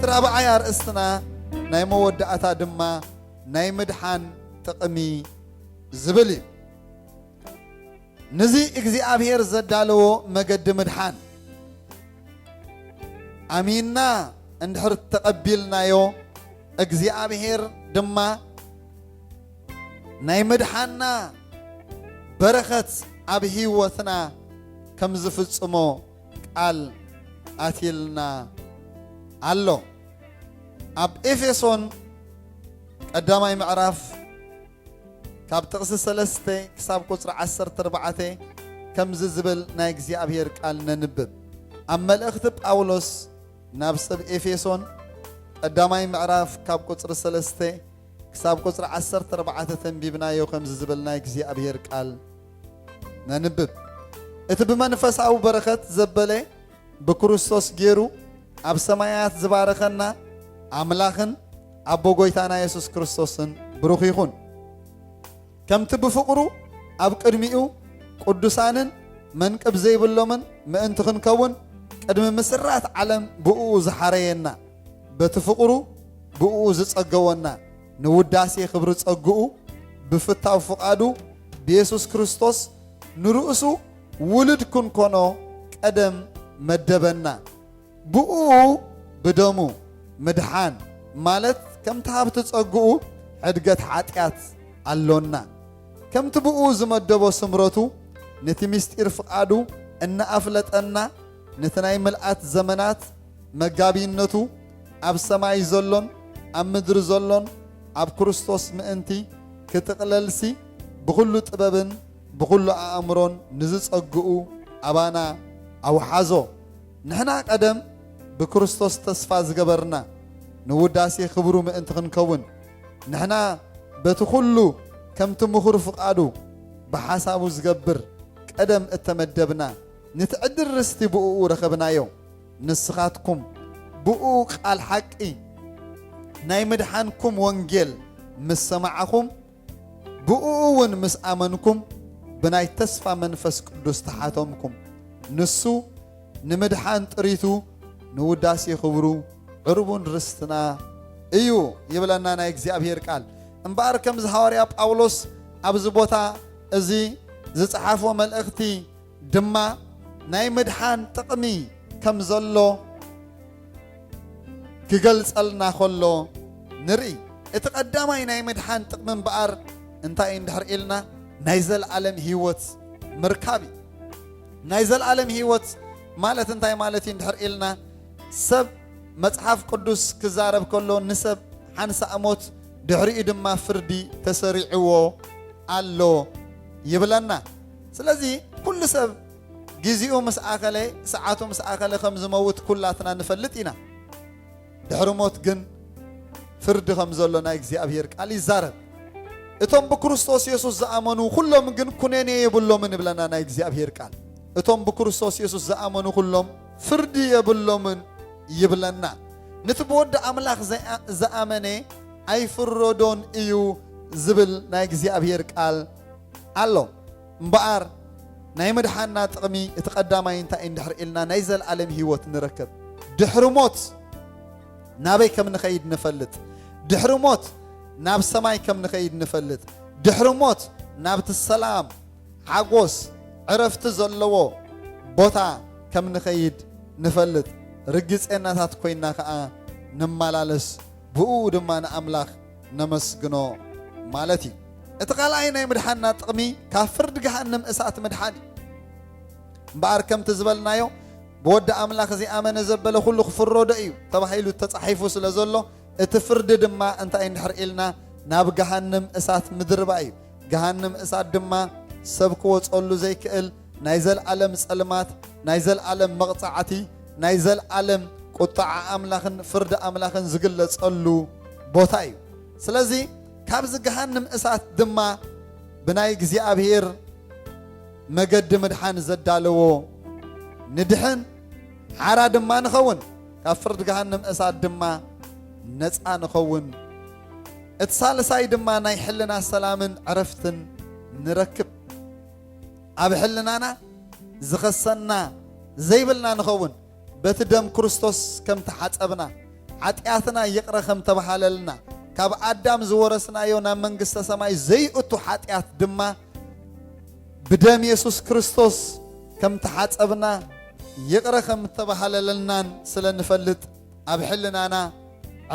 رابعي أرأستنا ناي مودعتا دما ناي مدحان تقمي زبلي نزي እግዚአብሔር ዘዳለዎ መገድ مدحان أميننا اندحر تقبلنا يو እግዚአብሔር دما ناي مدحانا بركت أبي هيوتنا كم زفتصمو قال أتيلنا الله أب إفسون قدامي معرف كاب تقص سلسته كساب قصر 14 كم زبل ناي እግዚአብሔር قال ننبب أما الأختب أولوس نابسب إفسون قدامي معرف كاب قصر سلسته كساب قصر 14 تنبيبنا يو كم زبل ناي እግዚአብሔር قال ننبب اتب منفس أو بركة زبلة بكريستوس جيرو أب سمايات زبارخنا أملاخن أبو جويتانا يسوع كريستوسن بروخيخون كم تبفقرو أب كرميو قدسانن من كبزي باللمن ما أنتخن كون قدم مسرات علم بؤوز حرينا بتفقرو بؤوز تصقونا نوداسي خبر تصقو بفتاو فقادو بيسوع كريستوس نرؤسو ولد كن كونو قدم مدبنا بؤو بدمو مدحان مالت كم تهاب تصقو عدقت حاتيات اللونا كم تبؤو زمدبو سمرتو نتي مستير فقادو ان افلت انا نتناي ملئات زمنات مقابينتو اب سماي زلون اب مدر زلون اب كريستوس مأنتي كتقللسي بكل طببن بكل أمرون نزس أجؤو أبانا أو حازو نحنا قدم بكريستوس تصفاز جبرنا نوداسي خبرو ما أنت خنكون نحنا بتخلو كم تمخر فقادو بحسابو زجبر قدم التمدبنا نتعدل رستي بؤو رخبنا يوم نسخاتكم بؤو قال حقي ناي مدحانكم وانجيل مسمعكم بؤو مس آمنكم بناي تسفى منفس قدوس تحاتمكم نسو نمدحان تريتو نوداسي خبرو عربون رستنا ايو يبلنا نا እግዚአብሔር ቃል እንባር ከም ዝሐዋርያ ጳውሎስ ኣብዚ ቦታ እዚ ዝጽሓፎ መልእኽቲ ድማ ናይ መድሓን ጥቕሚ ከም ዘሎ ክገልጸልና ከሎ ንርኢ እቲ ቀዳማይ ናይ መድሓን ጥቕሚ እንባር እንታይ እንድሕር ኢልና ናይ ዘለዓለም ህይወት ምርካብ ናይ ዘለዓለም ህይወት ማለት እንታይ ማለት እንድሕር ኢልና ሰብ መጽሐፍ ቅዱስ ክዛረብ ከሎ ንሰብ ሓንሳ እሞት ድሕሪኡ ድማ ፍርዲ ተሰሪዕዎ ኣሎ ይብለና ስለዚ ኩሉ ሰብ ግዚኡ ምስ ኣኸለ ሰዓቱ ምስ ኣኸለ ከም ዝመውት ኩላትና ንፈልጥ ኢና ድሕሪ ሞት ግን ፍርዲ ከም ዘሎ ናይ እግዚኣብሔር ቃል ይዛረብ እቶም በክርስቶስ ኢየሱስ ዘአመኑ ሁሉም ግን ኩነኔ የብሎምን ይብለና ናይ እግዚአብሔር ቃል እቶም በክርስቶስ ኢየሱስ ዘአመኑ ሁሉም ፍርድ የብሎምን ይብለና ንትቦድ አምላክ ዘአመነ አይፍሮዶን እዩ ዝብል ናይ እግዚአብሔር ቃል አሎ እምበአር ናይ መድሓና ጥቕሚ እተቀዳማይ እንታይ እንድሕር ኢልና ናይ ዘለዓለም ህይወት ንረክብ ድሕሪ ሞት ናበይ ከም ንኸይድ ንፈልጥ ድሕሪ ሞት ناب سماي كم نخيد نفلت دحر موت نابت السلام عقوس عرفت زلوو بوتا كم نخيد نفلت رجس انات كوينا كا نمالالس بؤود ما نأملاخ نمسجنو مالتي اتقالاي ناي مدحنا طقمي كافرد جهنم اسات مدحاني بار كم تزبلنايو بود املاخ زي امن زبل كل خفرو دايو تبحيلو تصحيفو سلازلو اتفرد دما انت اندحر إلنا ناب جهنم اسات مدرباي جهنم اسات دما سبكو تصلو زي كل نايزل علم سلمات نايزل علم مقطعتي نايزل علم قطع املاخن فرد املاخن زغل تصلو بوتاي سلازي كابز جهنم اسات دما بناي እግዚአብሔር مجد مدحان زدالو ندحن حرا دما نخون كفرد جهنم اسات دما نصا نخون اتسالساي دما ناي حلنا سلامن عرفتن نركب اب حلنانا زخسنا زيبلنا نخون بتدم كريستوس كم تحصبنا ኃጢአትና ይቅረኸም ተባሃለልና ካብ አዳም ዝወረስናዮ ናብ መንግስተ ሰማይ ዘይእቱ ኃጢአት ድማ ብደም ኢየሱስ ክርስቶስ ከም ተሓጸብና ይቅረኸም ተባሃለልናን ስለንፈልጥ ኣብ ሕልናና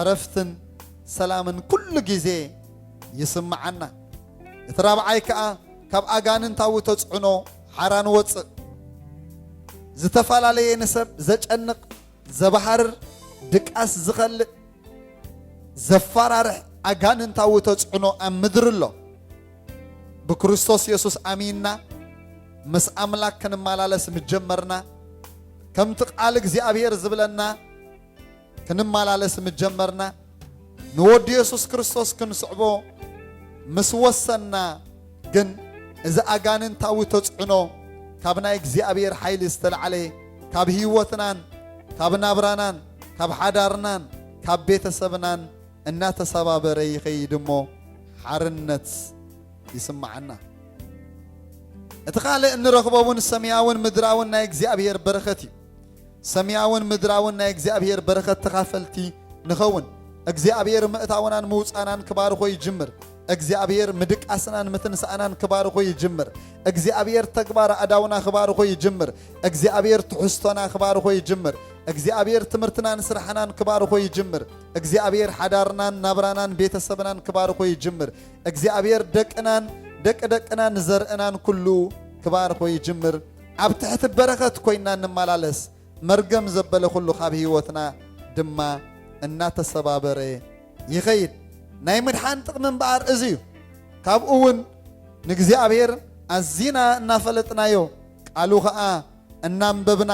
ዕረፍትን ሰላምን ኩሉ ጊዜ ይስምዓና እትራብዓይ ከዓ ካብ አጋንንታዊ ተጽዕኖ ሓራን ወፅእ ዝተፋላለየ ንሰብ ዘጨንቅ ዘባሃርር ድቃስ ዝኸልእ ዘፈራርሕ አጋንንታዊ ተጽዕኖ ኣብ ምድሪ ኣሎ ብክርስቶስ ኢየሱስ አሚንና ምስ አምላክ ክንመላለስ ምጀመርና ከምቲ ቃል እግዚአብሔር ዝብለና ክንመላለስ ምጀመርና ንወዲ ኢየሱስ ክርስቶስ ክንስዕቦ ምስ ወሰና ግን እዚ አጋንንታዊ ተጽዕኖ ካብ ናይ እግዚአብሔር ኃይሊ ዝተልዓለ ካብ ህይወትናን ካብ ናብራናን ካብ ሓዳርናን ካብ ቤተሰብናን እናተሰባበረ ይኸይድ እሞ ሓርነት ይስማዓና እቲ ካልእ እንረኽቦውን ሰማያውን ምድራውን ናይ እግዚአብሔር በረኸት እዩ ሰማያውን ምድራውን ናይ እግዚአብሔር በረኸት ተኻፈልቲ ንኸውን እግዚአብሔር ምእታውናን ምውፃናን ክባርኾ ይጅምር እግዚአብሔር ምድቃስናን ምትንሳእናን ክባርኾ ይጅምር እግዚአብሔር ተግባር አዳውና ክባርኾ ይጅምር እግዚአብሔር ትሕዝቶና ክባርኾ ይጅምር እግዚአብሔር ትምህርትናን ስራሕናን ክባርኾ ይጅምር እግዚአብሔር ሓዳርናን ናብራናን ቤተሰብናን ክባርኾ ይጅምር እግዚአብሔር ደቅናን ዘርእናን ኩሉ ክባርኾ ይጅምር ኣብ ትሕቲ በረኸት ኮይና እንመላለስ መርገም ዘበለ ኩሉ ካብ ህይወትና ድማ እናተሰባበረ ይኸይድ ናይ ምድሓን ጥቕሚ እምበኣር እዚ እዩ ካብኡ እውን ንእግዚአብሔር ኣዚና እናፈለጥናዮ ቃሉ ከዓ እናንበብና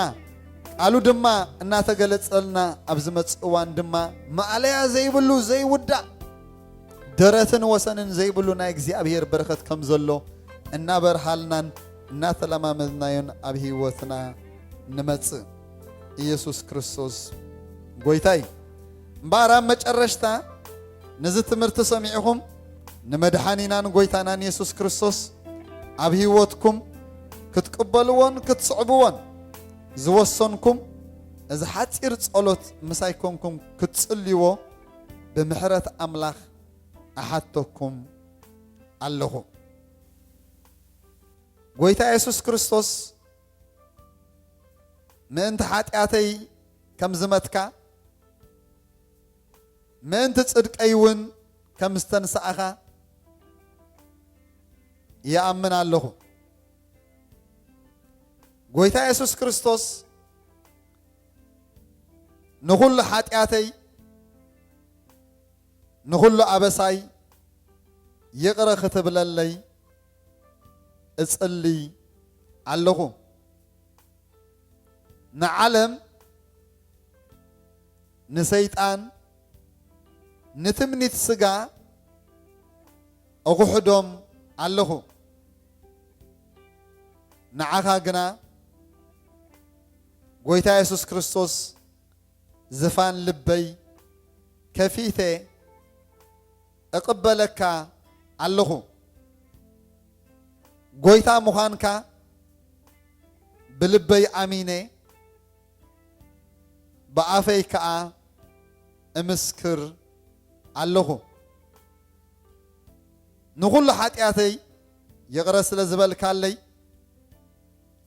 ቃሉ ድማ እናተገለጸልና ኣብ ዝመጽእ እዋን ድማ ማዕለያ ዘይብሉ ዘይውዳእ ደረትን ወሰንን ዘይብሉ ናይ እግዚአብሔር በረኸት ከም ዘሎ እናበርሃልናን እናተለማመድናዮን ኣብ ህይወትና ንመጽእ ኢየሱስ ክርስቶስ ጎይታይ እምበኣር ኣብ መጨረሽታ ነዚ ትምህርቲ ሰሚዕኹም ንመድሓኒናን ጎይታናን ኢየሱስ ክርስቶስ ኣብ ህይወትኩም ክትቅበልዎን ክትስዕብዎን ዝወሰንኩም እዚ ሓፂር ጸሎት ምሳይኮንኩም ክትጽልይዎ ብምሕረት ኣምላኽ ኣሓተኩም ኣለኹ ጎይታ ኢየሱስ ክርስቶስ ምእንቲ ኃጢአተይ ከም ዝመትካ ምእንቲ ጽድቀይ እውን ከም ዝተንሳእኻ ይኣምን ኣለኹ ጎይታ ኢየሱስ ክርስቶስ ንኹሉ ኃጢአተይ ንኹሉ ኣበሳይ ይቕረ ክትብለለይ እጽልይ ኣለኹ ንዓለም ንሰይጣን ንትምኒት ስጋ ኣቑሕዶም ኣለኹ ንዓኻ ግና ጎይታ ኢየሱስ ክርስቶስ ዝፋን ልበይ ከፊቴ እቅበለካ ኣለኹ ጎይታ ምዃንካ ብልበይ ኣሚነ ብኣፈይ ከዓ እምስክር ኣለኹ ንኹሉ ኃጢአተይ ይቕረ ስለ ዝበልካለይ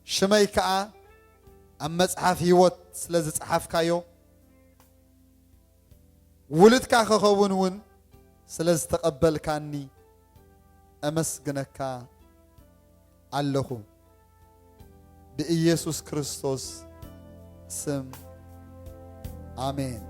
ሽመይ ከዓ ኣብ መጽሓፍ ህይወት ስለ ዝጽሓፍካዮ ውልድካ ክኸውን እውን ስለ ዝተቐበልካኒ ኣመስግነካ ኣለኹ ብኢየሱስ ክርስቶስ ስም አሜን።